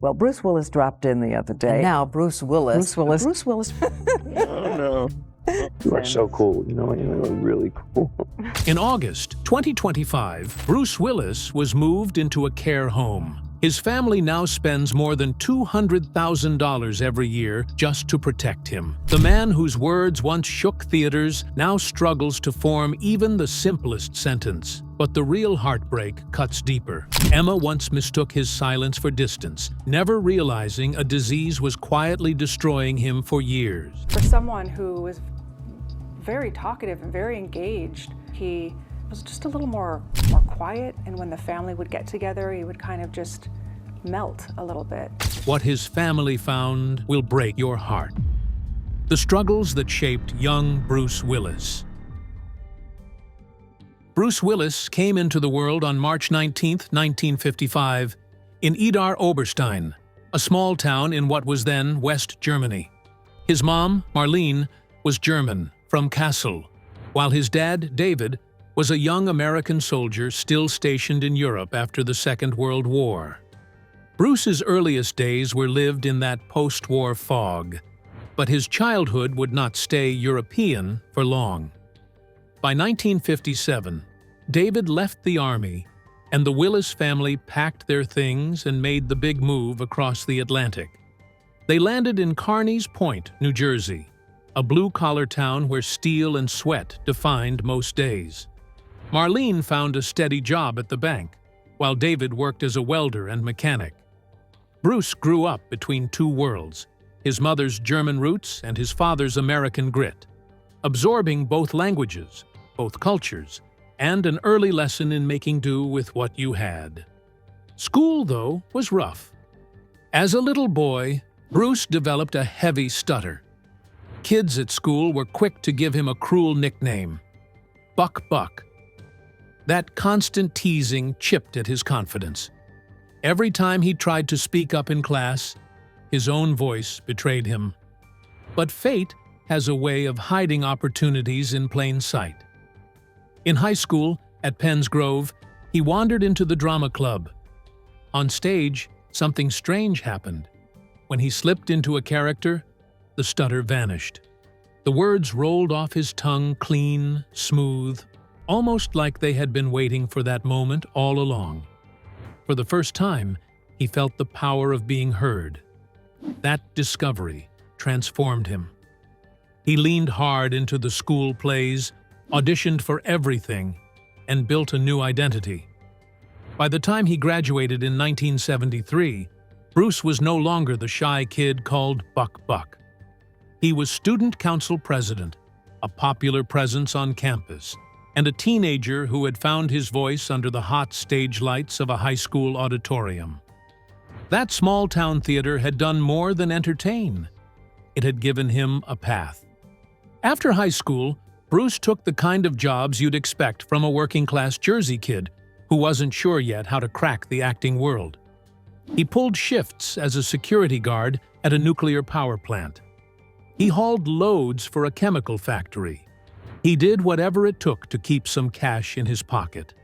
Well, Bruce Willis dropped in the other day. And now Bruce Willis. Bruce Willis. Oh, no. You are so cool, you're really cool. In August 2025, Bruce Willis was moved into a care home. His family now spends more than $200,000 every year just to protect him. The man whose words once shook theaters now struggles to form even the simplest sentence. But the real heartbreak cuts deeper. Emma once mistook his silence for distance, never realizing a disease was quietly destroying him for years. For someone who was very talkative and very engaged, he was just a little more quiet, and when the family would get together, he would kind of just melt a little bit. What his family found will break your heart. The struggles that shaped young Bruce Willis. Bruce Willis came into the world on March 19, 1955, in Idar Oberstein, a small town in what was then West Germany. His mom, Marlene, was German, from Kassel, while his dad, David, was a young American soldier still stationed in Europe after the Second World War. Bruce's earliest days were lived in that post-war fog, but his childhood would not stay European for long. By 1957, David left the army, and the Willis family packed their things and made the big move across the Atlantic. They landed in Carneys Point, New Jersey, a blue-collar town where steel and sweat defined most days. Marlene found a steady job at the bank, while David worked as a welder and mechanic. Bruce grew up between two worlds, his mother's German roots and his father's American grit, absorbing both languages, both cultures, and an early lesson in making do with what you had. School, though, was rough. As a little boy, Bruce developed a heavy stutter. Kids at school were quick to give him a cruel nickname, Buck Buck. That constant teasing chipped at his confidence. Every time he tried to speak up in class, his own voice betrayed him. But fate has a way of hiding opportunities in plain sight. In high school, at Penn's Grove, he wandered into the drama club. On stage, something strange happened. When he slipped into a character, the stutter vanished. The words rolled off his tongue clean, smooth, almost like they had been waiting for that moment all along. For the first time, he felt the power of being heard. That discovery transformed him. He leaned hard into the school plays, auditioned for everything, and built a new identity. By the time he graduated in 1973, Bruce was no longer the shy kid called Buck Buck. He was student council president, a popular presence on campus, and a teenager who had found his voice under the hot stage lights of a high school auditorium. That small-town theater had done more than entertain. It had given him a path. After high school, Bruce took the kind of jobs you'd expect from a working-class Jersey kid who wasn't sure yet how to crack the acting world. He pulled shifts as a security guard at a nuclear power plant. He hauled loads for a chemical factory. He did whatever it took to keep some cash in his pocket.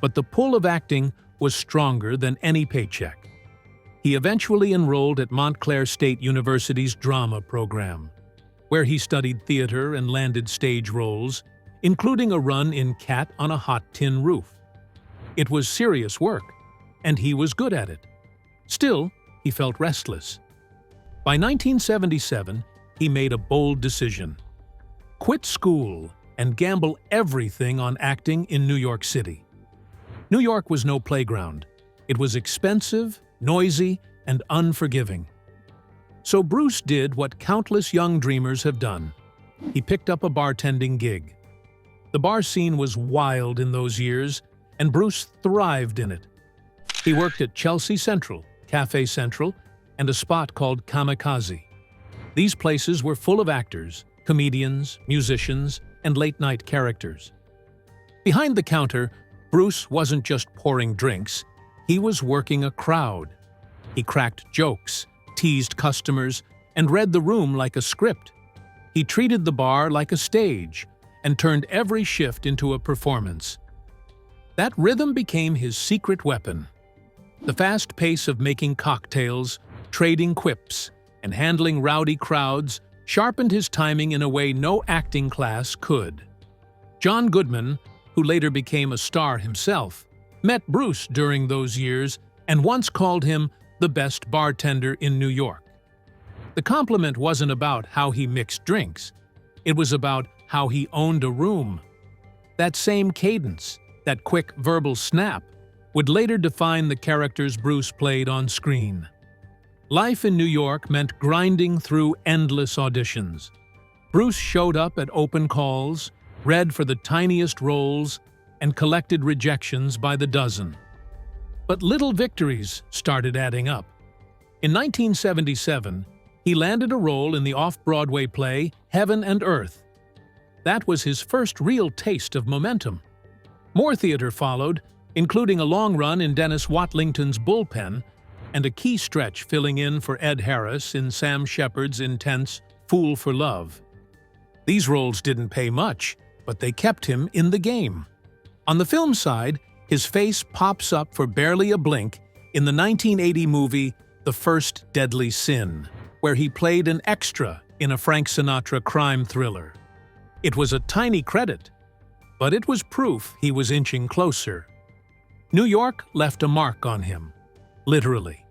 But the pull of acting was stronger than any paycheck. He eventually enrolled at Montclair State University's drama program, where he studied theater and landed stage roles, including a run in Cat on a Hot Tin Roof. It was serious work, and he was good at it. Still, he felt restless. By 1977, he made a bold decision: quit school and gamble everything on acting in New York City. New York was no playground. It was expensive, noisy, and unforgiving. So Bruce did what countless young dreamers have done. He picked up a bartending gig. The bar scene was wild in those years, and Bruce thrived in it. He worked at Chelsea Central, Cafe Central, and a spot called Kamikaze. These places were full of actors, comedians, musicians, and late-night characters. Behind the counter, Bruce wasn't just pouring drinks, he was working a crowd. He cracked jokes, teased customers, and read the room like a script. He treated the bar like a stage and turned every shift into a performance. That rhythm became his secret weapon. The fast pace of making cocktails, trading quips and handling rowdy crowds sharpened his timing in a way no acting class could. John Goodman, who later became a star himself, met Bruce during those years and once called him the best bartender in New York. The compliment wasn't about how he mixed drinks. It was about how he owned a room. That same cadence, that quick verbal snap, would later define the characters Bruce played on screen. Life in New York meant grinding through endless auditions. Bruce showed up at open calls, read for the tiniest roles, and collected rejections by the dozen. But little victories started adding up. In 1977, he landed a role in the off-Broadway play Heaven and Earth. That was his first real taste of momentum. More theater followed, including a long run in Dennis Watlington's Bullpen and a key stretch filling in for Ed Harris in Sam Shepard's intense Fool for Love. These roles didn't pay much, but they kept him in the game. On the film side, his face pops up for barely a blink in the 1980 movie The First Deadly Sin, where he played an extra in a Frank Sinatra crime thriller. It was a tiny credit, but it was proof he was inching closer. New York left a mark on him, literally.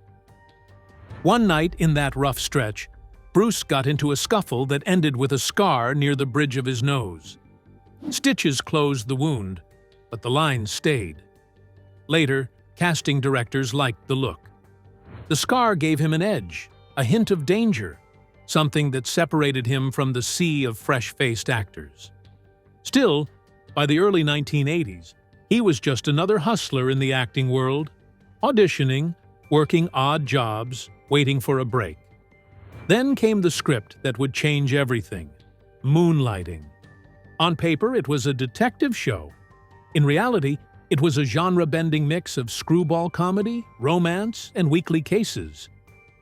One night in that rough stretch, Bruce got into a scuffle that ended with a scar near the bridge of his nose. Stitches closed the wound, but the lines stayed. Later, casting directors liked the look. The scar gave him an edge, a hint of danger, something that separated him from the sea of fresh-faced actors. Still, by the early 1980s, he was just another hustler in the acting world, auditioning, working odd jobs, waiting for a break. Then came the script that would change everything, Moonlighting. On paper, it was a detective show. In reality, it was a genre-bending mix of screwball comedy, romance, and weekly cases.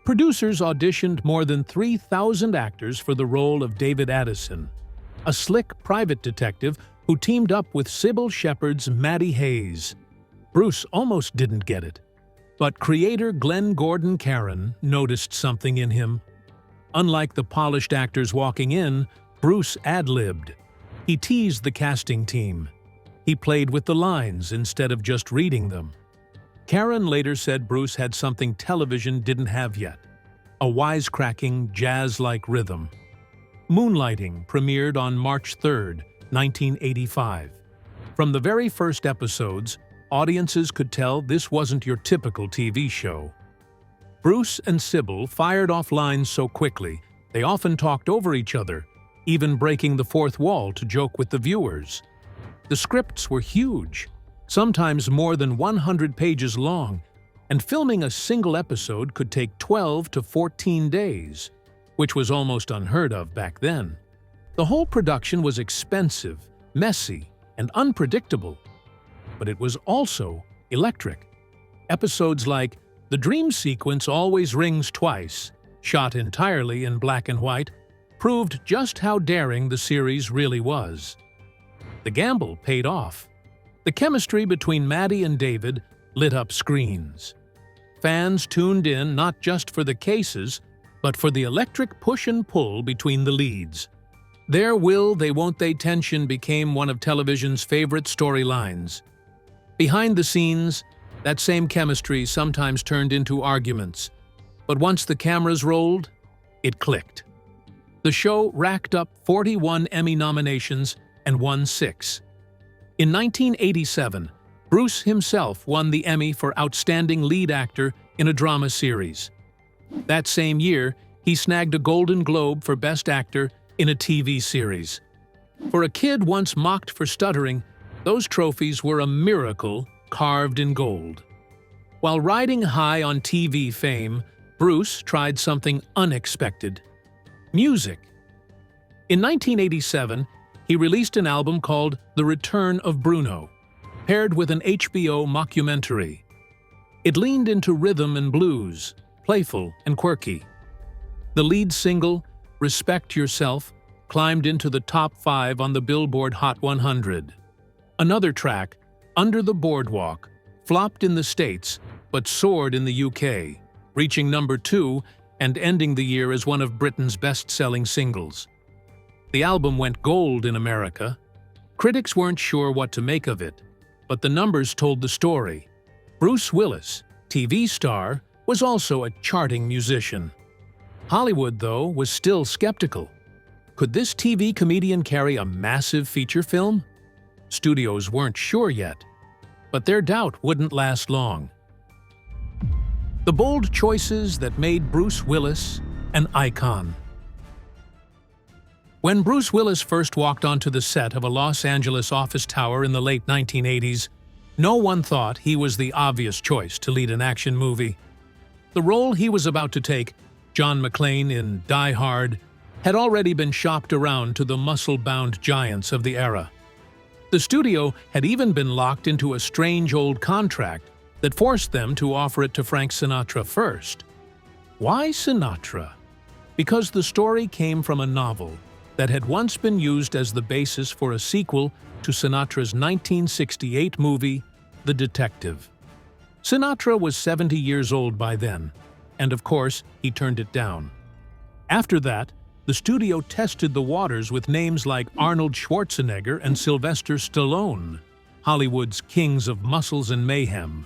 Producers auditioned more than 3,000 actors for the role of David Addison, a slick private detective who teamed up with Sybil Shepherd's Maddie Hayes. Bruce almost didn't get it, but creator Glenn Gordon Caron noticed something in him. Unlike the polished actors walking in, Bruce ad-libbed. He teased the casting team. He played with the lines instead of just reading them. Caron later said Bruce had something television didn't have yet, a wisecracking, jazz-like rhythm. Moonlighting premiered on March 3, 1985. From the very first episodes, audiences could tell this wasn't your typical TV show. Bruce and Sybil fired off lines so quickly, they often talked over each other, even breaking the fourth wall to joke with the viewers. The scripts were huge, sometimes more than 100 pages long, and filming a single episode could take 12 to 14 days, which was almost unheard of back then. The whole production was expensive, messy, and unpredictable, but it was also electric. Episodes like The Dream Sequence Always Rings Twice, shot entirely in black and white, proved just how daring the series really was. The gamble paid off. The chemistry between Maddie and David lit up screens. Fans tuned in not just for the cases, but for the electric push and pull between the leads. Their will they won't they tension became one of television's favorite storylines. Behind the scenes, that same chemistry sometimes turned into arguments, but once the cameras rolled, it clicked. The show racked up 41 Emmy nominations and won 6. In 1987, Bruce himself won the Emmy for Outstanding Lead Actor in a Drama Series. That same year, he snagged a Golden Globe for Best Actor in a TV series. For a kid once mocked for stuttering, those trophies were a miracle carved in gold. While riding high on TV fame, Bruce tried something unexpected: music. In 1987, he released an album called The Return of Bruno, paired with an HBO mockumentary. It leaned into rhythm and blues, playful and quirky. The lead single, Respect Yourself, climbed into the top 5 on the Billboard Hot 100. Another track, Under the Boardwalk, flopped in the States but soared in the UK. reaching number 2 and ending the year as one of Britain's best-selling singles. The album went gold in America. Critics weren't sure what to make of it, but the numbers told the story. Bruce Willis, TV star, was also a charting musician. Hollywood, though, was still skeptical. Could this TV comedian carry a massive feature film? Studios weren't sure yet, but their doubt wouldn't last long. The bold choices that made Bruce Willis an icon. When Bruce Willis first walked onto the set of a Los Angeles office tower in the late 1980s, no one thought he was the obvious choice to lead an action movie. The role he was about to take, John McClane in Die Hard, had already been shopped around to the muscle-bound giants of the era. The studio had even been locked into a strange old contract that forced them to offer it to Frank Sinatra first. Why Sinatra? Because the story came from a novel that had once been used as the basis for a sequel to Sinatra's 1968 movie, The Detective. Sinatra was 70 years old by then, and of course, he turned it down. After that, the studio tested the waters with names like Arnold Schwarzenegger and Sylvester Stallone, Hollywood's kings of muscles and mayhem.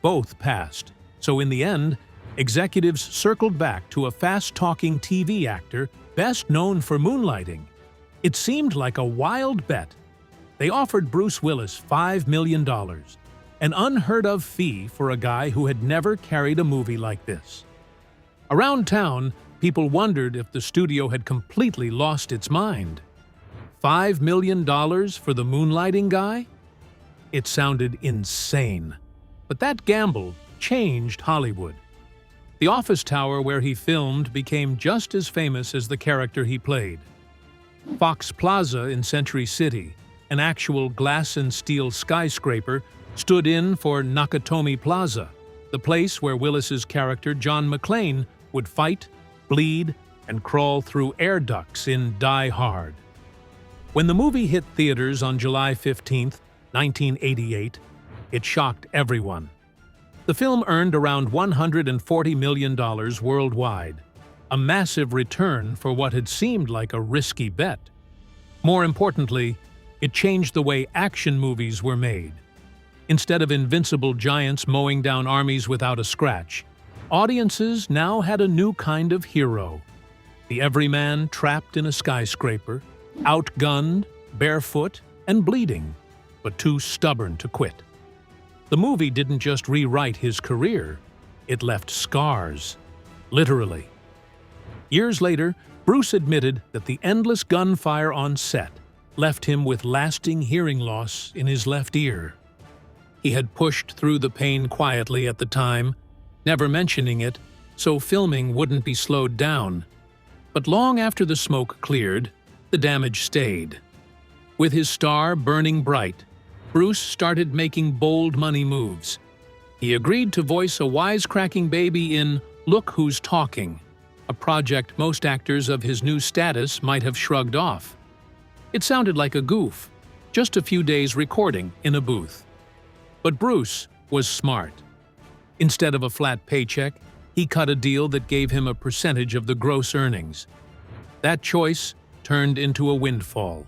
Both passed, so in the end, executives circled back to a fast-talking TV actor best known for Moonlighting. It seemed like a wild bet. They offered Bruce Willis $5 million, an unheard-of fee for a guy who had never carried a movie like this. Around town, people wondered if the studio had completely lost its mind. $5 million for the Moonlighting guy? It sounded insane. But that gamble changed Hollywood. The office tower where he filmed became just as famous as the character he played. Fox Plaza in Century City, an actual glass and steel skyscraper, stood in for Nakatomi Plaza, the place where Willis's character John McClane would fight, bleed, and crawl through air ducts in Die Hard. When the movie hit theaters on July 15, 1988, it shocked everyone. The film earned around $140 million worldwide, a massive return for what had seemed like a risky bet. More importantly, it changed the way action movies were made. Instead of invincible giants mowing down armies without a scratch, audiences now had a new kind of hero. The everyman trapped in a skyscraper, outgunned, barefoot, and bleeding, but too stubborn to quit. The movie didn't just rewrite his career, it left scars, literally. Years later, Bruce admitted that the endless gunfire on set left him with lasting hearing loss in his left ear. He had pushed through the pain quietly at the time, never mentioning it, so filming wouldn't be slowed down. But long after the smoke cleared, the damage stayed. With his star burning bright, Bruce started making bold money moves. He agreed to voice a wisecracking baby in Look Who's Talking, a project most actors of his new status might have shrugged off. It sounded like a goof, just a few days recording in a booth. But Bruce was smart. Instead of a flat paycheck, he cut a deal that gave him a percentage of the gross earnings. That choice turned into a windfall.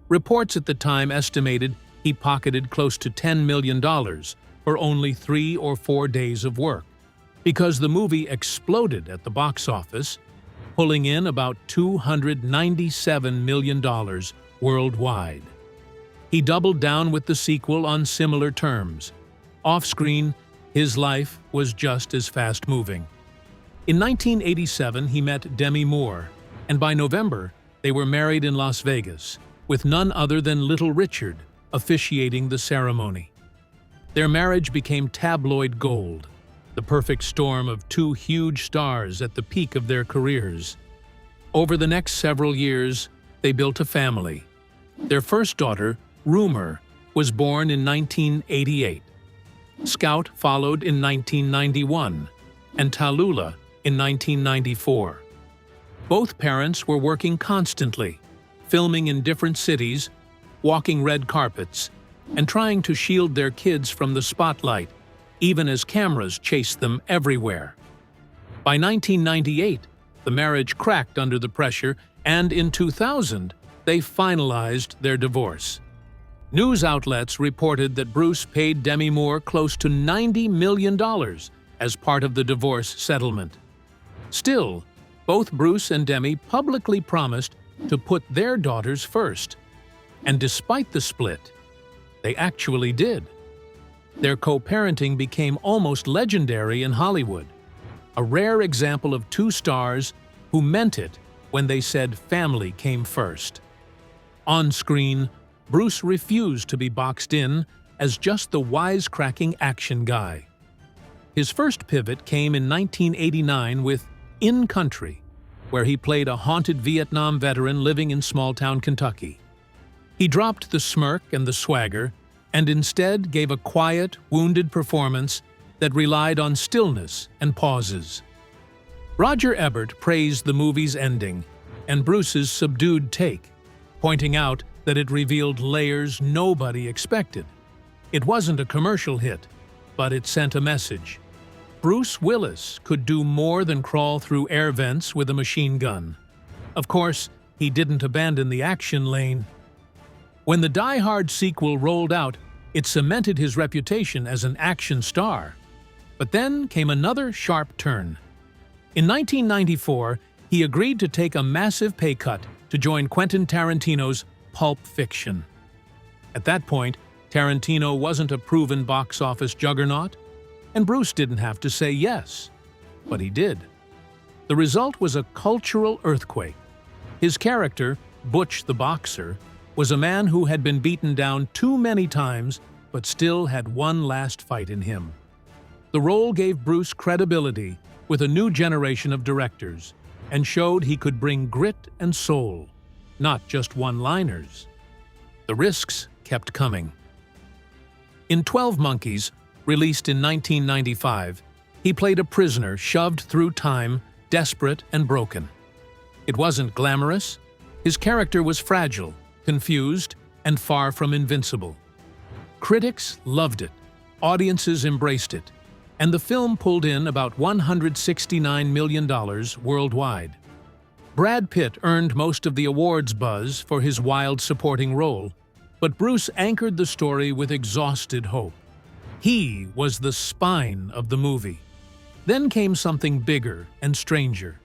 Reports at the time estimated he pocketed close to $10 million for only 3 or 4 days of work, because the movie exploded at the box office, pulling in about $297 million worldwide. He doubled down with the sequel on similar terms. Off-screen, his life was just as fast-moving. In 1987, he met Demi Moore, and by November, they were married in Las Vegas, with none other than Little Richard officiating the ceremony. Their marriage became tabloid gold, the perfect storm of two huge stars at the peak of their careers. Over the next several years, they built a family. Their first daughter, Rumor, was born in 1988. Scout followed in 1991, and Tallulah in 1994. Both parents were working constantly, filming in different cities, walking red carpets, and trying to shield their kids from the spotlight, even as cameras chased them everywhere. By 1998, the marriage cracked under the pressure, and in 2000, they finalized their divorce. News outlets reported that Bruce paid Demi Moore close to $90 million as part of the divorce settlement. Still, both Bruce and Demi publicly promised to put their daughters first. And despite the split, they actually did. Their co-parenting became almost legendary in Hollywood, a rare example of two stars who meant it when they said family came first. On screen, Bruce refused to be boxed in as just the wisecracking action guy. His first pivot came in 1989 with In Country, where he played a haunted Vietnam veteran living in small-town Kentucky. He dropped the smirk and the swagger, and instead gave a quiet, wounded performance that relied on stillness and pauses. Roger Ebert praised the movie's ending and Bruce's subdued take, pointing out that it revealed layers nobody expected. It wasn't a commercial hit, but it sent a message. Bruce Willis could do more than crawl through air vents with a machine gun. Of course, he didn't abandon the action lane. When the Die Hard sequel rolled out, it cemented his reputation as an action star. But then came another sharp turn. In 1994, he agreed to take a massive pay cut to join Quentin Tarantino's Pulp Fiction. At that point, Tarantino wasn't a proven box office juggernaut, and Bruce didn't have to say yes, but he did. The result was a cultural earthquake. His character, Butch the Boxer, was a man who had been beaten down too many times but still had one last fight in him. The role gave Bruce credibility with a new generation of directors and showed he could bring grit and soul, not just one-liners. The risks kept coming. In 12 Monkeys, released in 1995, he played a prisoner shoved through time, desperate and broken. It wasn't glamorous. His character was fragile, confused, and far from invincible. Critics loved it, audiences embraced it, and the film pulled in about $169 million worldwide. Brad Pitt earned most of the awards buzz for his wild supporting role, but Bruce anchored the story with exhausted hope. He was the spine of the movie. Then came something bigger and stranger.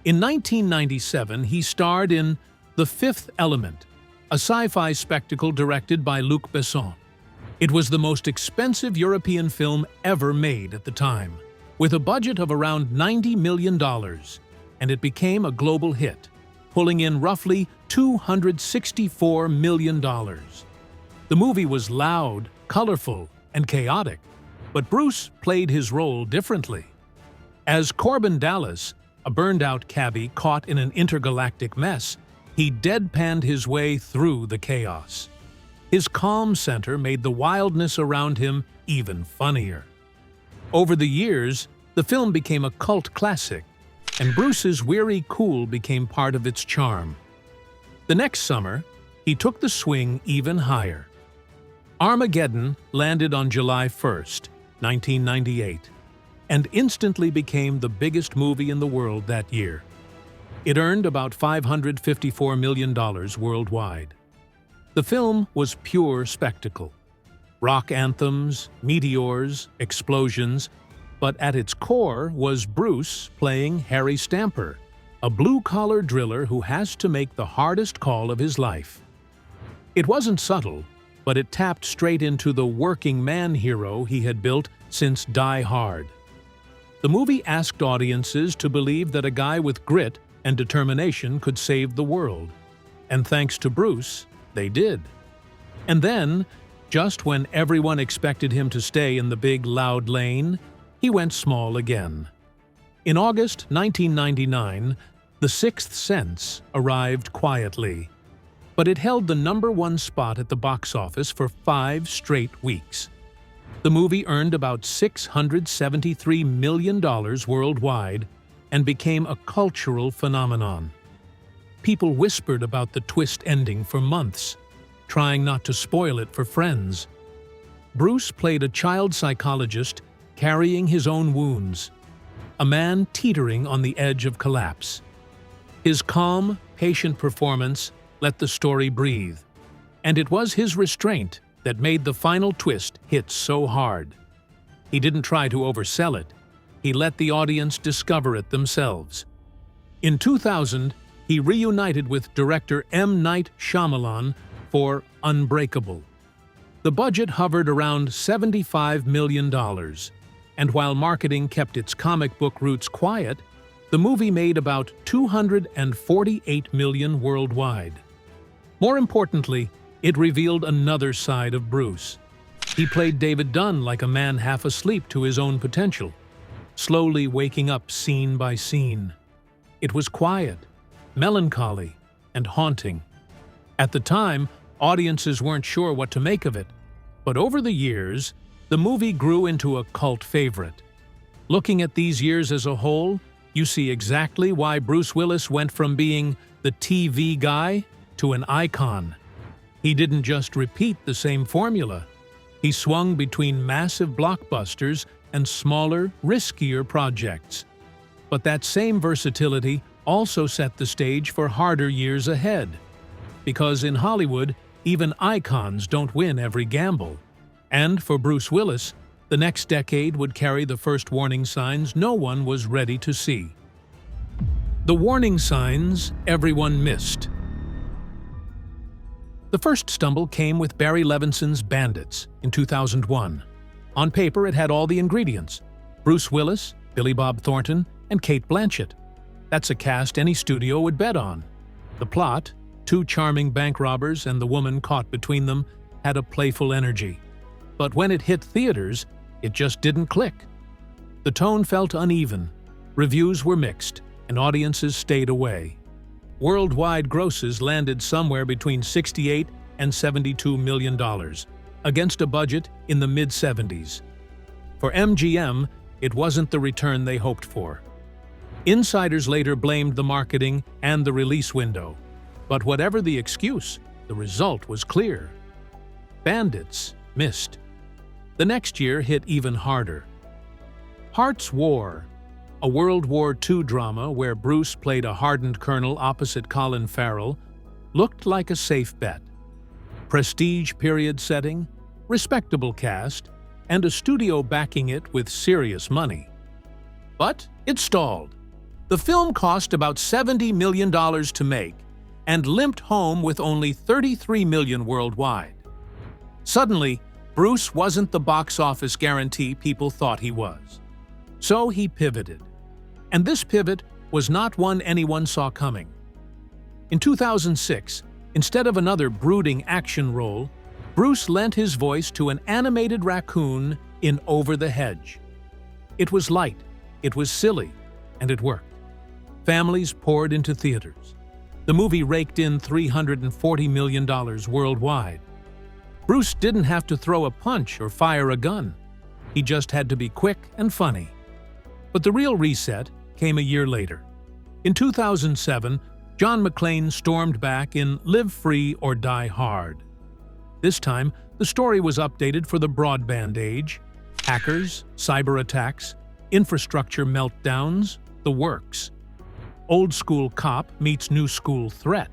In 1997, he starred in The Fifth Element, a sci-fi spectacle directed by Luc Besson. It was the most expensive European film ever made at the time, with a budget of around $90 million, and it became a global hit, pulling in roughly $264 million. The movie was loud, colorful, and chaotic, but Bruce played his role differently. As Corbin Dallas, a burned-out cabbie caught in an intergalactic mess, he deadpanned his way through the chaos. His calm center made the wildness around him even funnier. Over the years, the film became a cult classic, and Bruce's weary cool became part of its charm. The next summer, he took the swing even higher. Armageddon landed on July 1st, 1998, and instantly became the biggest movie in the world that year. It earned about $554 million worldwide. The film was pure spectacle. Rock anthems, meteors, explosions, but at its core was Bruce playing Harry Stamper, a blue-collar driller who has to make the hardest call of his life. It wasn't subtle, but it tapped straight into the working man hero he had built since Die Hard. The movie asked audiences to believe that a guy with grit and determination could save the world. And thanks to Bruce, they did. And then, just when everyone expected him to stay in the big, loud lane, he went small again. In August 1999, The Sixth Sense arrived quietly, but it held the #1 spot at the box office for 5 straight weeks. The movie earned about $673 million worldwide and became a cultural phenomenon. People whispered about the twist ending for months, trying not to spoil it for friends. Bruce played a child psychologist carrying his own wounds, a man teetering on the edge of collapse. His calm, patient performance let the story breathe, and it was his restraint that made the final twist hit so hard. He didn't try to oversell it. He let the audience discover it themselves. In 2000, he reunited with director M. Night Shyamalan for Unbreakable. The budget hovered around $75 million, and while marketing kept its comic book roots quiet, the movie made about $248 million worldwide. More importantly, it revealed another side of Bruce. He played David Dunn like a man half asleep to his own potential, slowly waking up scene by scene. It was quiet, melancholy, and haunting. At the time, audiences weren't sure what to make of it, but over the years, the movie grew into a cult favorite. Looking at these years as a whole, you see exactly why Bruce Willis went from being the TV guy to an icon. He didn't just repeat the same formula. He swung between massive blockbusters and smaller, riskier projects. But that same versatility also set the stage for harder years ahead. Because in Hollywood, even icons don't win every gamble. And for Bruce Willis, the next decade would carry the first warning signs no one was ready to see. The warning signs everyone missed. The first stumble came with Barry Levinson's Bandits in 2001. On paper, it had all the ingredients: Bruce Willis, Billy Bob Thornton, and Cate Blanchett. That's a cast any studio would bet on. The plot, two charming bank robbers and the woman caught between them, had a playful energy. But when it hit theaters, it just didn't click. The tone felt uneven, reviews were mixed, and audiences stayed away. Worldwide grosses landed somewhere between $68 and $72 million, against a budget in the mid-70s. For MGM, it wasn't the return they hoped for. Insiders later blamed the marketing and the release window. But whatever the excuse, the result was clear. Bandits missed. The next year hit even harder. Heart's War, a World War II drama where Bruce played a hardened colonel opposite Colin Farrell, looked like a safe bet. Prestige period setting, respectable cast, and a studio backing it with serious money. But it stalled. The film cost about $70 million to make and limped home with only $33 million worldwide. Suddenly, Bruce wasn't the box office guarantee people thought he was. So he pivoted. And this pivot was not one anyone saw coming. In 2006, instead of another brooding action role, Bruce lent his voice to an animated raccoon in Over the Hedge. It was light, it was silly, and it worked. Families poured into theaters. The movie raked in $340 million worldwide. Bruce didn't have to throw a punch or fire a gun. He just had to be quick and funny. But the real reset came a year later. In 2007, John McClane stormed back in Live Free or Die Hard. This time, the story was updated for the broadband age. Hackers, cyber attacks, infrastructure meltdowns, the works. Old school cop meets new school threat.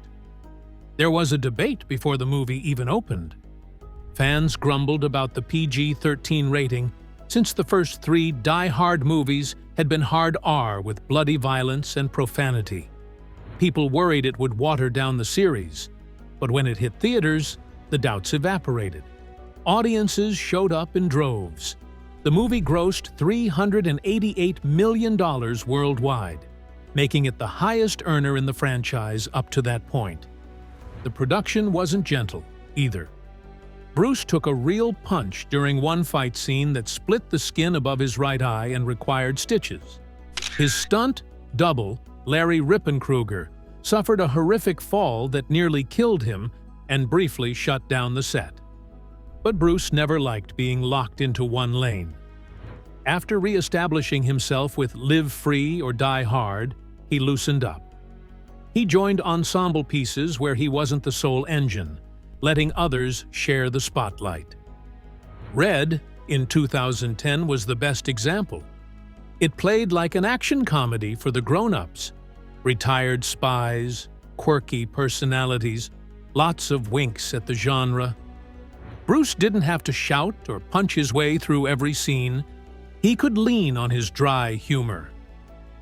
There was a debate before the movie even opened. Fans grumbled about the PG-13 rating since the first 3 Die Hard movies had been hard R with bloody violence and profanity. People worried it would water down the series, but when it hit theaters, the doubts evaporated. Audiences showed up in droves. The movie grossed $388 million worldwide, making it the highest earner in the franchise up to that point. The production wasn't gentle, either. Bruce took a real punch during one fight scene that split the skin above his right eye and required stitches. His stunt double, Larry Rippenkruger, suffered a horrific fall that nearly killed him and briefly shut down the set. But Bruce never liked being locked into one lane. After re-establishing himself with Live Free or Die Hard, he loosened up. He joined ensemble pieces where he wasn't the sole engine, letting others share the spotlight. Red, in 2010, was the best example. It played like an action comedy for the grown-ups. Retired spies, quirky personalities, lots of winks at the genre. Bruce didn't have to shout or punch his way through every scene. He could lean on his dry humor.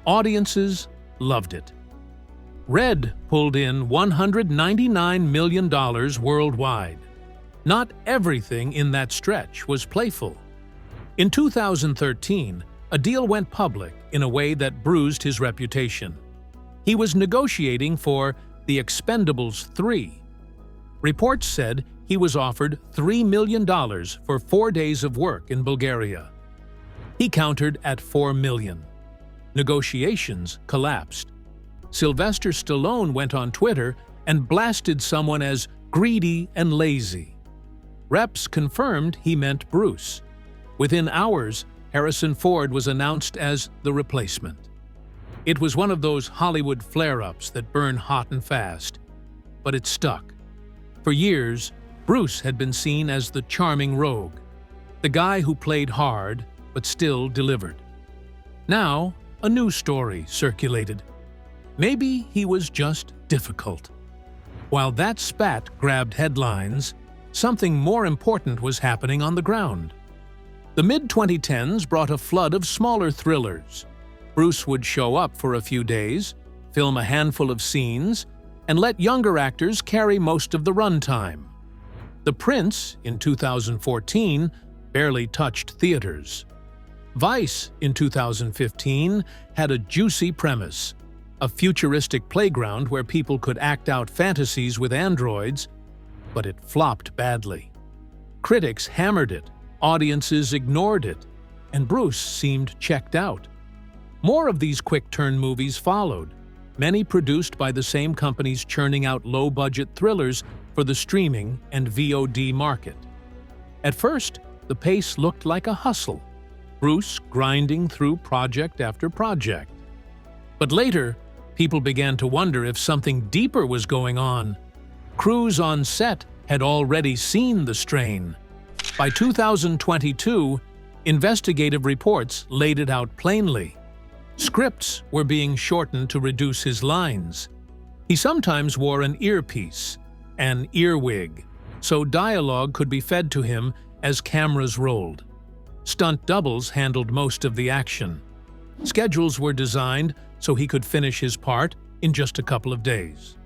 Audiences loved it. Red pulled in $199 million worldwide. Not everything in that stretch was playful. In 2013, a deal went public in a way that bruised his reputation. He was negotiating for The Expendables 3. Reports said he was offered $3 million for 4 days of work in Bulgaria. He countered at $4 million. Negotiations collapsed. Sylvester Stallone went on Twitter and blasted someone as greedy and lazy. Reps confirmed he meant Bruce. Within hours, Harrison Ford was announced as the replacement. It was one of those Hollywood flare-ups that burn hot and fast, but it stuck. For years, Bruce had been seen as the charming rogue, the guy who played hard but still delivered. Now, a new story circulated. Maybe he was just difficult. While that spat grabbed headlines, something more important was happening on the ground. The mid-2010s brought a flood of smaller thrillers. Bruce would show up for a few days, film a handful of scenes, and let younger actors carry most of the runtime. The Prince, in 2014, barely touched theaters. Vice, in 2015, had a juicy premise, a futuristic playground where people could act out fantasies with androids, but it flopped badly. Critics hammered it, audiences ignored it, and Bruce seemed checked out. More of these quick-turn movies followed, many produced by the same companies churning out low-budget thrillers for the streaming and VOD market. At first, the pace looked like a hustle, Bruce grinding through project after project. But later, people began to wonder if something deeper was going on. Crews on set had already seen the strain. By 2022, investigative reports laid it out plainly. Scripts were being shortened to reduce his lines. He sometimes wore an earpiece, an earwig, so dialogue could be fed to him as cameras rolled. Stunt doubles handled most of the action. Schedules were designed so he could finish his part in just a couple of days.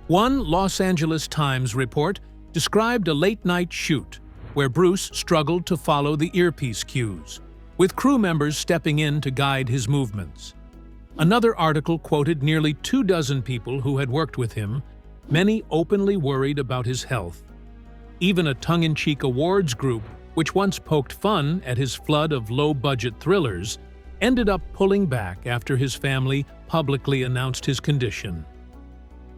One Los Angeles Times report described a late-night shoot where Bruce struggled to follow the earpiece cues, with crew members stepping in to guide his movements. Another article quoted nearly 24 people who had worked with him, many openly worried about his health. Even a tongue-in-cheek awards group, which once poked fun at his flood of low-budget thrillers, ended up pulling back after his family publicly announced his condition.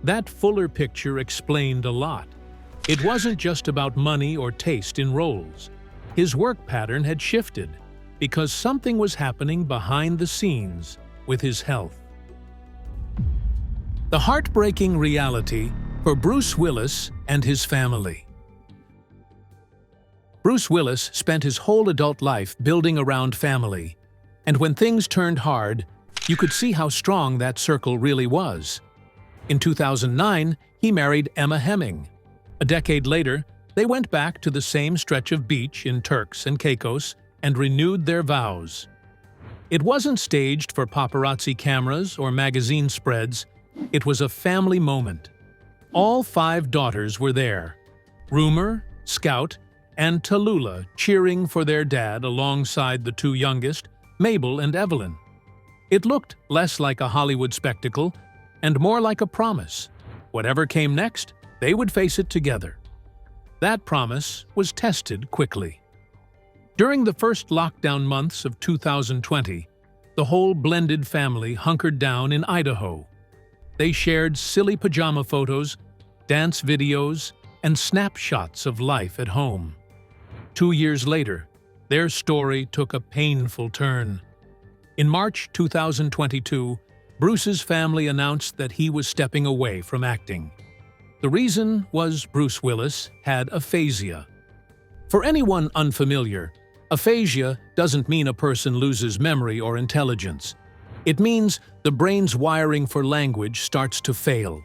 That fuller picture explained a lot. It wasn't just about money or taste in roles. His work pattern had shifted because something was happening behind the scenes with his health. The heartbreaking reality for Bruce Willis and his family. Bruce Willis spent his whole adult life building around family, and when things turned hard, you could see how strong that circle really was. In 2009, he married Emma Hemming. A decade later, they went back to the same stretch of beach in Turks and Caicos and renewed their vows. It wasn't staged for paparazzi cameras or magazine spreads. It was a family moment. All 5 daughters were there: Rumor, Scout, and Tallulah, cheering for their dad alongside the 2 youngest, Mabel and Evelyn. It looked less like a Hollywood spectacle and more like a promise. Whatever came next, they would face it together. That promise was tested quickly. During the first lockdown months of 2020, the whole blended family hunkered down in Idaho. They shared silly pajama photos, dance videos, and snapshots of life at home. 2 years later, their story took a painful turn. In March 2022, Bruce's family announced that he was stepping away from acting. The reason was Bruce Willis had aphasia. For anyone unfamiliar, Aphasia doesn't mean a person loses memory or intelligence. It means the brain's wiring for language starts to fail.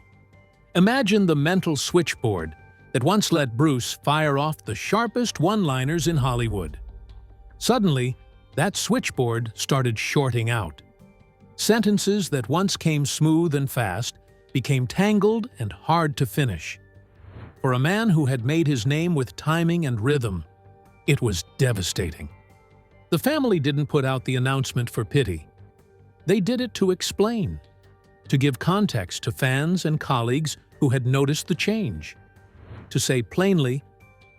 Imagine the mental switchboard that once let Bruce fire off the sharpest one-liners in Hollywood. Suddenly, that switchboard started shorting out. Sentences that once came smooth and fast became tangled and hard to finish. For a man who had made his name with timing and rhythm, it was devastating. The family didn't put out the announcement for pity. They did it to explain, to give context to fans and colleagues who had noticed the change. To say plainly,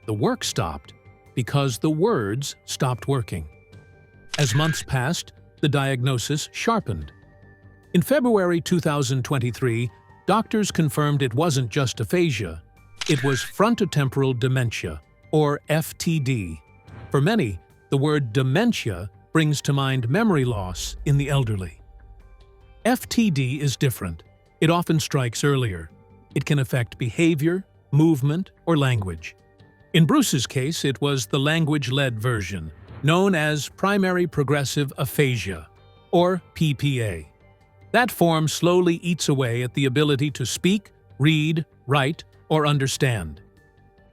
the work stopped because the words stopped working. As months passed, the diagnosis sharpened. In February 2023, doctors confirmed it wasn't just aphasia, it was frontotemporal dementia, or FTD. For many, the word dementia brings to mind memory loss in the elderly. FTD is different. It often strikes earlier. It can affect behavior, movement, or language. In Bruce's case, it was the language-led version, known as primary progressive aphasia, or PPA. That form slowly eats away at the ability to speak, read, write, or understand.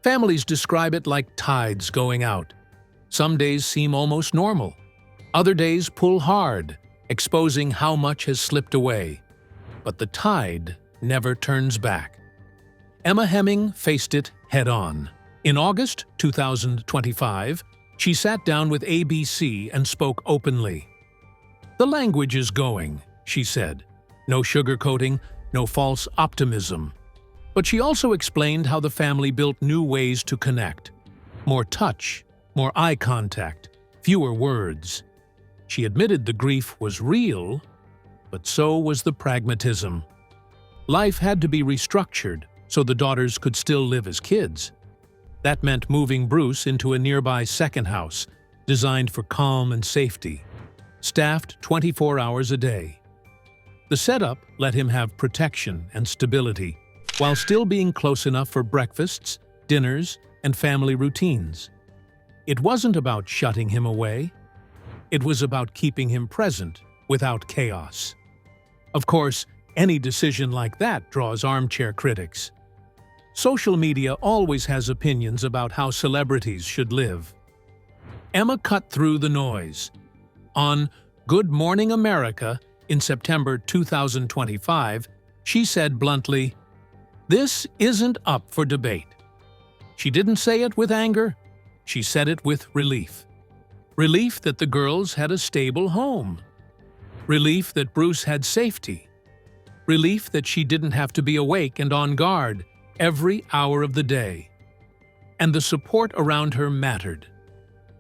Families describe it like tides going out. Some days seem almost normal. Other days pull hard, exposing how much has slipped away. But the tide never turns back. Emma Hemming faced it head-on. In August 2025, she sat down with ABC and spoke openly. "The language is going," she said. No sugarcoating, no false optimism. But she also explained how the family built new ways to connect. More touch, more eye contact, fewer words. She admitted the grief was real, but so was the pragmatism. Life had to be restructured so the daughters could still live as kids. That meant moving Bruce into a nearby second house, designed for calm and safety, staffed 24 hours a day. The setup let him have protection and stability, while still being close enough for breakfasts, dinners, and family routines. It wasn't about shutting him away. It was about keeping him present without chaos. Of course, any decision like that draws armchair critics. Social media always has opinions about how celebrities should live. Emma cut through the noise. On Good Morning America in September 2025, she said bluntly, "This isn't up for debate." She didn't say it with anger. She said it with relief. Relief that the girls had a stable home. Relief that Bruce had safety. Relief that she didn't have to be awake and on guard every hour of the day. And the support around her mattered.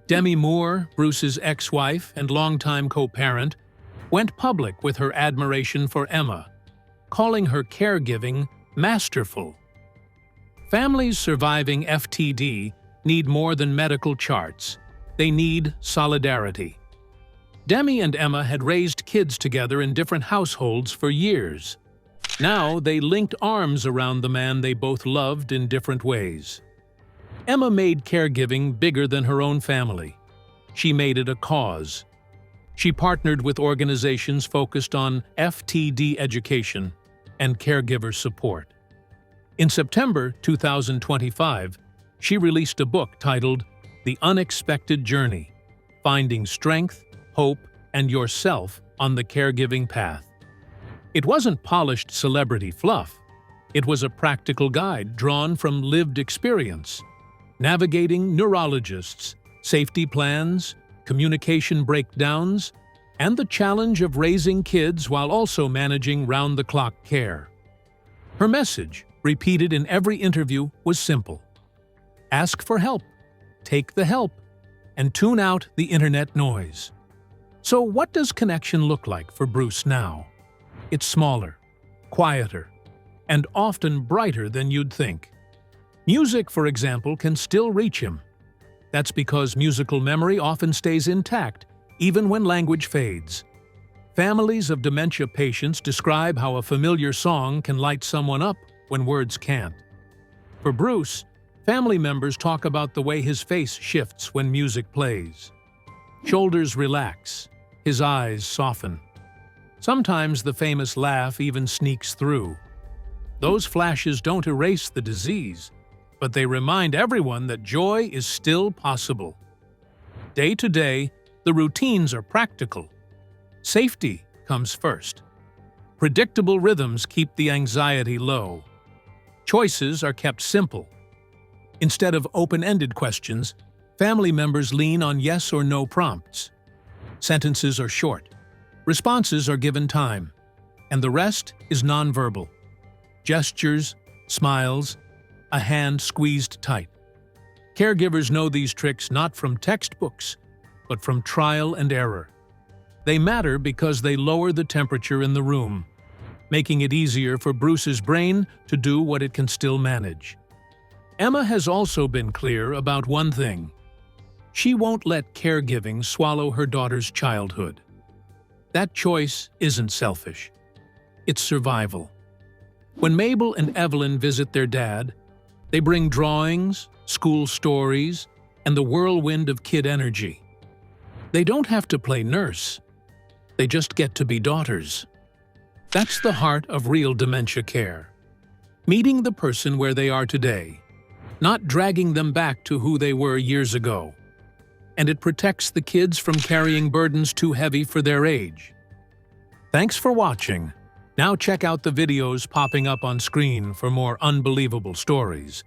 Demi Moore, Bruce's ex-wife and longtime co-parent, went public with her admiration for Emma, calling her caregiving masterful. Families surviving FTD need more than medical charts. They need solidarity. Demi and Emma had raised kids together in different households for years. Now they linked arms around the man they both loved in different ways. Emma made caregiving bigger than her own family. She made it a cause. She partnered with organizations focused on FTD education and caregiver support. In September 2025, she released a book titled The Unexpected Journey: Finding Strength, Hope, and Yourself on the Caregiving Path. It wasn't polished celebrity fluff. It was a practical guide drawn from lived experience, navigating neurologists, safety plans, communication breakdowns, and the challenge of raising kids while also managing round-the-clock care. Her message, repeated in every interview, was simple. Ask for help, take the help, and tune out the internet noise. So what does connection look like for Bruce now? It's smaller, quieter, and often brighter than you'd think. Music, for example, can still reach him. That's because musical memory often stays intact, even when language fades. Families of dementia patients describe how a familiar song can light someone up when words can't. For Bruce, family members talk about the way his face shifts when music plays. Shoulders relax, his eyes soften. Sometimes the famous laugh even sneaks through. Those flashes don't erase the disease, but they remind everyone that joy is still possible. Day to day, the routines are practical. Safety comes first. Predictable rhythms keep the anxiety low. Choices are kept simple. Instead of open-ended questions, family members lean on yes or no prompts. Sentences are short. Responses are given time. And the rest is nonverbal. Gestures, smiles, a hand squeezed tight. Caregivers know these tricks not from textbooks, but from trial and error. They matter because they lower the temperature in the room, making it easier for Bruce's brain to do what it can still manage. Emma has also been clear about one thing. She won't let caregiving swallow her daughter's childhood. That choice isn't selfish. It's survival. When Mabel and Evelyn visit their dad, they bring drawings, school stories, and the whirlwind of kid energy. They don't have to play nurse. They just get to be daughters. That's the heart of real dementia care. Meeting the person where they are today, not dragging them back to who they were years ago. And it protects the kids from carrying burdens too heavy for their age. Thanks for watching. Now check out the videos popping up on screen for more unbelievable stories.